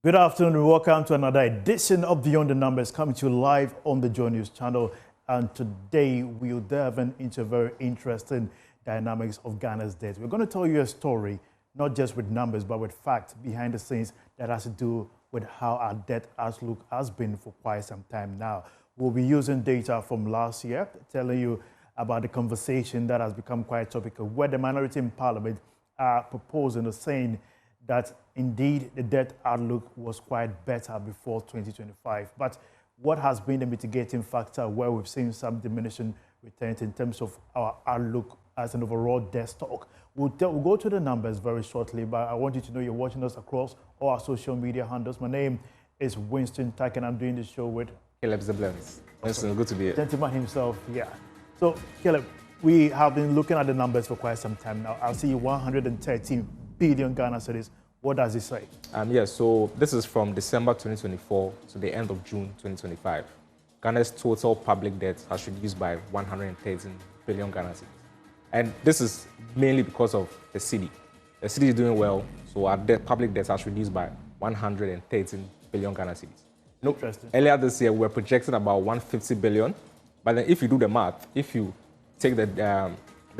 Good afternoon and welcome to another edition of Beyond the Numbers, coming to you live on the Joy News channel. And today we'll delve into a very interesting dynamics of Ghana's debt. We're going to tell you a story, not just with numbers, but with facts behind the scenes that has to do with how our debt outlook has been for quite some time now. We'll be using data from last year, telling you about the conversation that has become quite topical, where the minority in Parliament are proposing or saying that indeed the debt outlook was quite better before 2025. But what has been the mitigating factor where we've seen some diminishing returns in terms of our outlook as an overall debt stock? We'll go to the numbers very shortly, but I want you to know you're watching us across all our social media handles. My name is Winston Tack, and I'm doing the show with Caleb Zeblens. Winston, good to be here. Gentleman himself, yeah. So, Caleb, we have been looking at the numbers for quite some time now. I see 113 billion Ghana cedis. What does it say? So this is from December 2024 to the end of June 2025. Ghana's total public debt has reduced by 113 billion Ghana cedis. And this is mainly because of the city. The city is doing well, so our public debt has reduced by 113 billion Ghana cedis. Interesting. Earlier this year, we were projecting about 150 billion. But then if you do the math, if you take the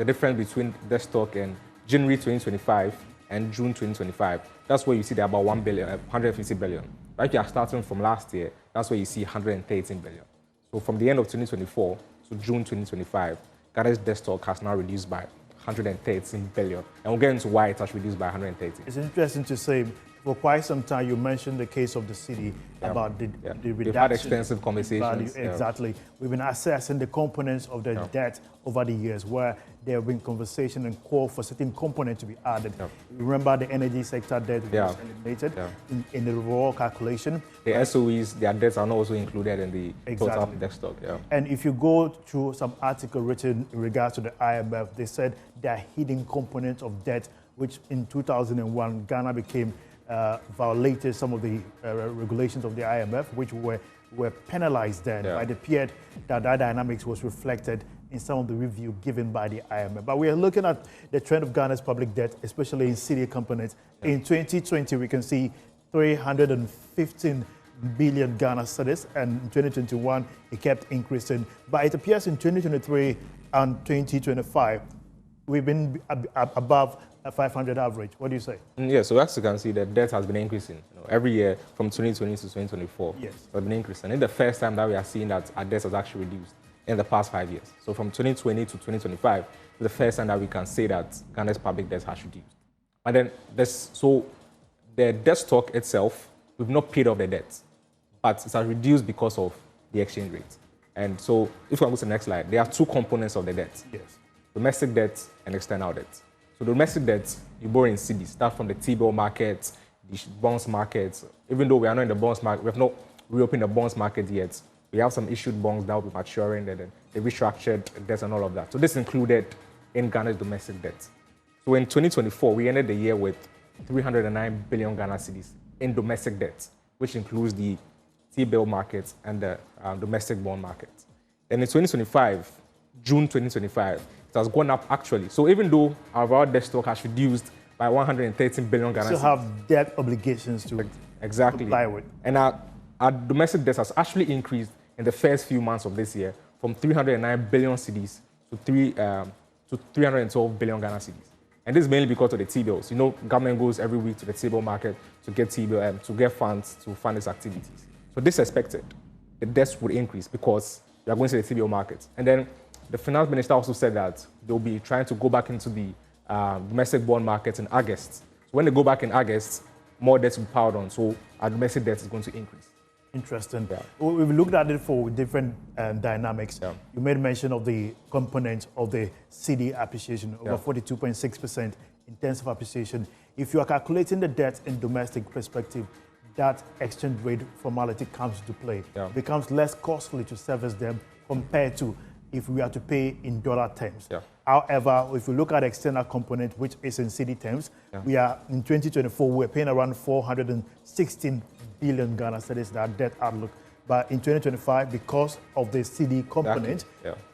difference between the stock in January 2025 and June 2025, that's where you see there about 150 billion. Like you are starting from last year, that's where you see 113 billion. So from the end of 2024 to June 2025, Ghana's debt stock has now reduced by 113 billion. And we'll get into why it has reduced by 113. It's interesting to say, for quite some time, you mentioned the case of the city about the reduction. We've had extensive conversations. Value. Exactly. We've been assessing the components of the debt over the years, where there have been conversation and call for certain components to be added. Remember the energy sector debt was eliminated in the overall calculation. The SOEs, their debts are not also included in the total debt stock. And if you go through some article written in regards to the IMF, they said there are hidden components of debt, which in 2001, Ghana became violated some of the regulations of the IMF, which were penalized then by the period that dynamics was reflected in some of the review given by the IMF. But we are looking at the trend of Ghana's public debt, especially in city components. In 2020, we can see 315 billion Ghana cedis, and in 2021, it kept increasing. But it appears in 2023 and 2025, we've been above a 500 average. What do you say? So as you can see, the debt has been increasing. Every year from 2020 to 2024, it's been increasing. And it's the first time that we are seeing that our debt has actually reduced in the past 5 years. So from 2020 to 2025, it's the first time that we can say that Ghana's public debt has reduced. But then the debt stock itself, we've not paid off the debt, but it has reduced because of the exchange rate. And so if we go to the next slide, there are two components of the debt. Domestic debt and external debt. So the domestic debt, you borrow in cedis, start from the T-bill market, the bonds market. Even though we are not in the bonds market, we have not reopened the bonds market yet. We have some issued bonds that will be maturing, the restructured debts and all of that. So this included in Ghana's domestic debt. So in 2024, we ended the year with 309 billion Ghana cedis in domestic debt, which includes the T-bill market and the domestic bond market. And in 2025, June 2025, it has gone up actually. So even though our debt stock has reduced by 113 billion Ghana cedis, still have debt obligations to comply with. And our domestic debt has actually increased in the first few months of this year from 309 billion cedis to 312 billion Ghana cedis. And this is mainly because of the T-bills. Government goes every week to the T-bill market to get T-bill to get funds to fund its activities. So this is expected. The debts would increase because we are going to the T-bill market. And then the finance minister also said that they'll be trying to go back into the domestic bond market in August. So when they go back in August, more debts will be piled on. So our domestic debt is going to increase. Interesting. We've looked at it for different dynamics. You made mention of the component of the CD appreciation, over 42.6% in terms of appreciation. If you are calculating the debt in domestic perspective, that exchange rate formality comes into play. It becomes less costly to service them compared to if we are to pay in dollar terms. However, if you look at the external component, which is in CD terms, we are in 2024, we're paying around 416 billion Ghana cedis, that debt outlook. But in 2025, because of the CD component,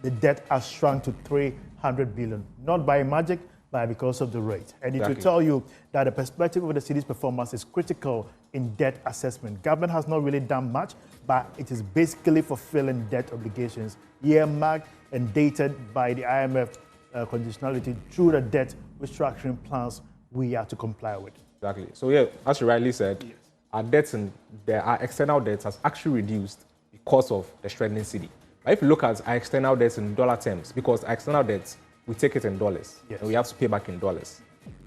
the debt has shrunk to 300 billion, not by magic, but because of the rate. And it will tell you that the perspective of the city's performance is critical in debt assessment. Government has not really done much, but it is basically fulfilling debt obligations, earmarked and dated by the IMF conditionality through the debt restructuring plans we are to comply with. Exactly. So yeah, as you rightly said, yes, our debts and our external debts has actually reduced because of the strengthening cedi. But if you look at our external debts in dollar terms, because our external debts, we take it in dollars, yes, and we have to pay back in dollars.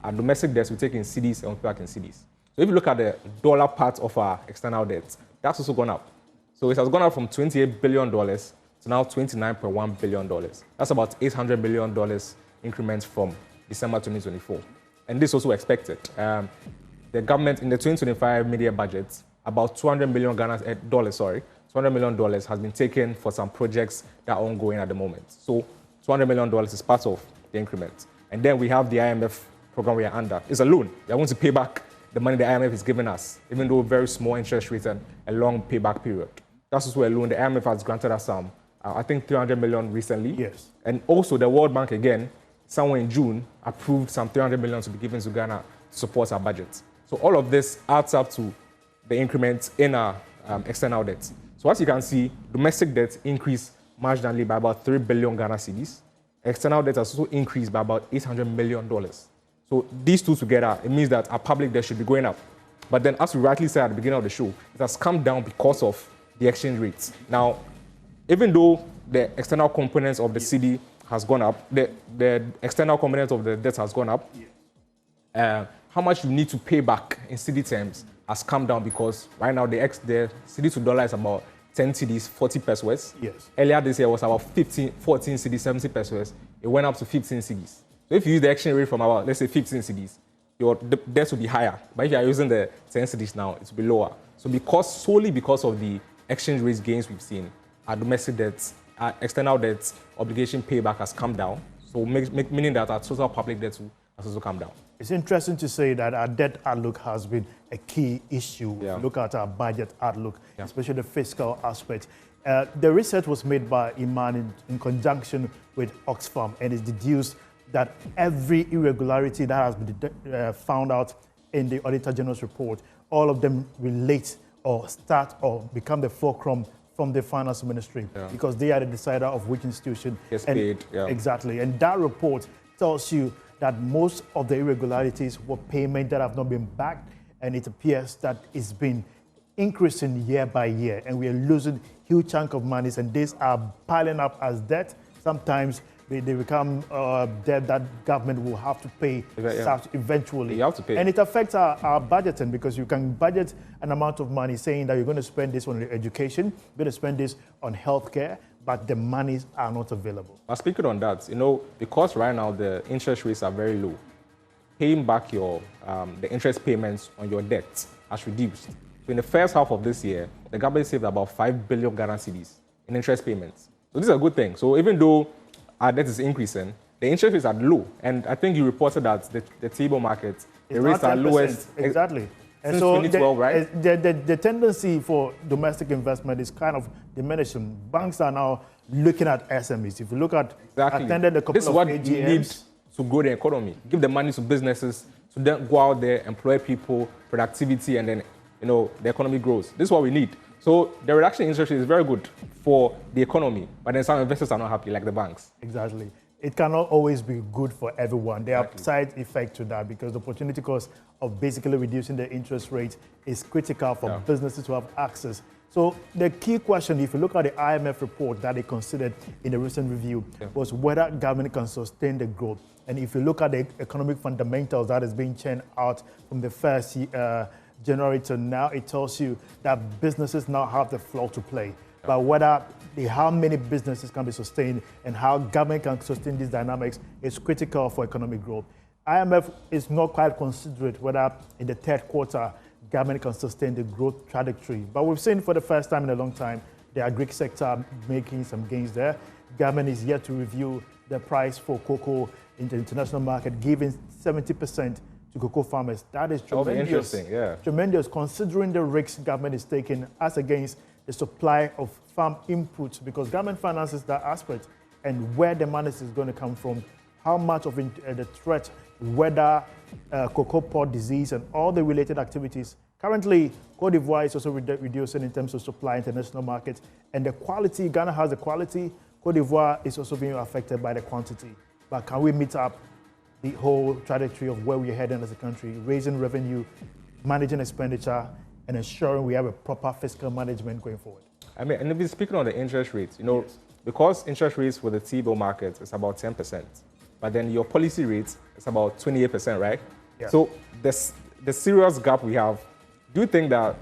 Our domestic debts, we take in cedis and we pay back in cedis. So if you look at the dollar part of our external debts, that's also gone up. So it has gone up from $28 billion to now $29.1 billion. That's about $800 million increment from December 2024. And this also expected. The government in the 2025 media budget, about $200 million $200 million has been taken for some projects that are ongoing at the moment. So $200 million is part of the increment. And then we have the IMF program we are under. It's a loan. We are going to pay back the money the IMF is giving us, even though very small interest rates and a long payback period. That's also a loan. The IMF has granted us some, I think $300 million recently. Yes. And also the World Bank, again, somewhere in June, approved some $300 million to be given to Ghana to support our budget. So all of this adds up to the increment in our external debt. So as you can see, domestic debt increased marginally by about 3 billion Ghana cedis. External debt has also increased by about $800 million. So these two together, it means that our public debt should be going up. But then, as we rightly said at the beginning of the show, it has come down because of the exchange rates. Now, even though the external components of the cedi has gone up, the external component of the debt has gone up, how much you need to pay back in cedi terms has come down because right now the cedi to dollar is about 10 cedis, 40 pesos. Yes. Earlier this year was about 14 cedis, 70 pesos. It went up to 15 cedis. So if you use the exchange rate from about, let's say, 15 cedis, your debt will be higher. But if you are using the 10 cedis now, it will be lower. So solely because of the exchange rate gains we've seen, our domestic debts, our external debts, obligation payback has come down. So meaning that our total public debt has also come down. It's interesting to say that our debt outlook has been a key issue. Yeah. Look at our budget outlook, especially the fiscal aspect. The research was made by Iman in conjunction with Oxfam, and it's deduced that every irregularity that has been found out in the Auditor General's report, all of them relate or start or become the fulcrum from the finance ministry, because they are the decider of which institution gets paid. Yeah. Exactly. And that report tells you that most of the irregularities were payments that have not been backed, and it appears that it's been increasing year by year, and we are losing huge chunk of monies, and these are piling up as debt. Sometimes they become debt that government will have to pay eventually. You have to pay. And it affects our budgeting, because you can budget an amount of money saying that you're going to spend this on education, you're going to spend this on healthcare, but the monies are not available. But speaking on that, because right now the interest rates are very low, paying back your the interest payments on your debt has reduced. So in the first half of this year, the government saved about 5 billion Ghana cedis in interest payments. So this is a good thing. So even though our debt is increasing, the interest rates are low. And I think you reported that the table market, the rates are lowest. Exactly. And since so 2012, right? The tendency for domestic investment is kind of diminishing. Banks are now looking at SMEs. If you look at, attended a couple this of is what AGMs. you need to grow the economy. Give the money to businesses, to then go out there, employ people, productivity, and then the economy grows. This is what we need. So the reduction in interest rate is very good for the economy, but then some investors are not happy, like the banks. Exactly. It cannot always be good for everyone. There are side effects to that, because the opportunity cost of basically reducing the interest rate is critical for businesses to have access. So the key question, if you look at the IMF report that they considered in the recent review, was whether government can sustain the growth. And if you look at the economic fundamentals that is being churned out from the first January to now, it tells you that businesses now have the floor to play. But how many businesses can be sustained and how government can sustain these dynamics is critical for economic growth. IMF is not quite considerate whether in the third quarter government can sustain the growth trajectory. But we've seen for the first time in a long time the agri sector making some gains there. Government is yet to review the price for cocoa in the international market, giving 70% to cocoa farmers. That is tremendous. Interesting, tremendous, considering the risks government is taking as against the supply of farm inputs, because government finances that aspect, and where the money is going to come from, how much of the threat, whether cocoa pod disease and all the related activities Currently, Cote d'Ivoire is also reducing in terms of supply international markets. And the quality, Ghana has the quality, Cote d'Ivoire is also being affected by the quantity. But can we meet up the whole trajectory of where we're heading as a country, raising revenue, managing expenditure, and ensuring we have a proper fiscal management going forward? I mean, and if we're speaking on the interest rates, because interest rates for the T-bill market is about 10%, but then your policy rate is about 28%, right? Yeah. So the serious gap we have, do you think that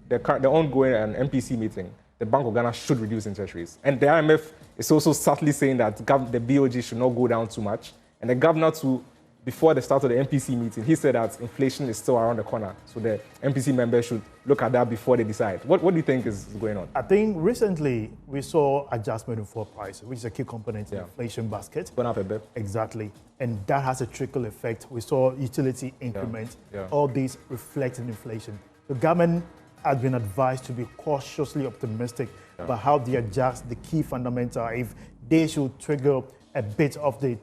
the ongoing MPC meeting, the Bank of Ghana should reduce interest rates? And the IMF is also subtly saying that the BOG should not go down too much. And the governor too, before the start of the MPC meeting, he said that inflation is still around the corner. So the MPC members should look at that before they decide. What do you think is going on? I think recently we saw adjustment in fuel prices, which is a key component in the inflation basket. Gone up a bit. Exactly. And that has a trickle effect. We saw utility increment. All these reflect in inflation. The government has been advised to be cautiously optimistic about how they adjust the key fundamental. If they should trigger a bit of the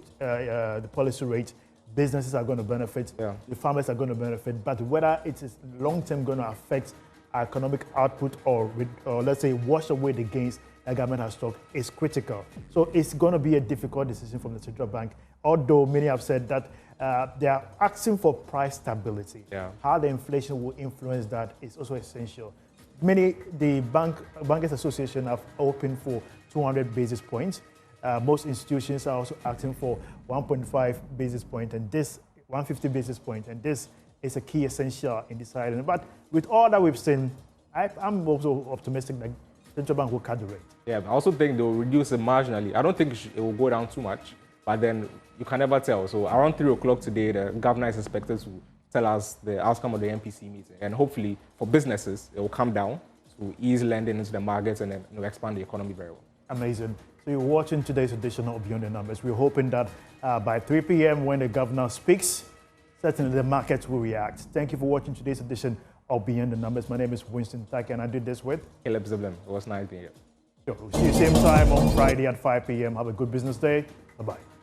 policy rate, businesses are going to benefit, the farmers are going to benefit, but whether it is long-term going to affect our economic output or let's say wash away the gains that government has struck is critical. So it's going to be a difficult decision from the central bank, although many have said that they are asking for price stability. How the inflation will influence that is also essential. The Bankers Association have opened for 200 basis points. Most institutions are also asking for 1.5 basis point and this 150 basis point, and this is a key essential in deciding. But with all that we've seen, I'm also optimistic that the central bank will cut the rate. Yeah, I also think they'll reduce it marginally. I don't think it will go down too much, but then you can never tell. So around 3 o'clock today, the governor is expected to tell us the outcome of the MPC meeting, and hopefully for businesses, it will come down to ease lending into the markets and then expand the economy very well. Amazing. So you're watching today's edition of Beyond the Numbers. We're hoping that by 3 p.m. when the governor speaks, certainly the markets will react. Thank you for watching today's edition of Beyond the Numbers. My name is Winston Taki, and I did this with Caleb Ziblem. It was nice being here. Sure. We'll see you same time on Friday at 5 p.m. Have a good business day. Bye-bye.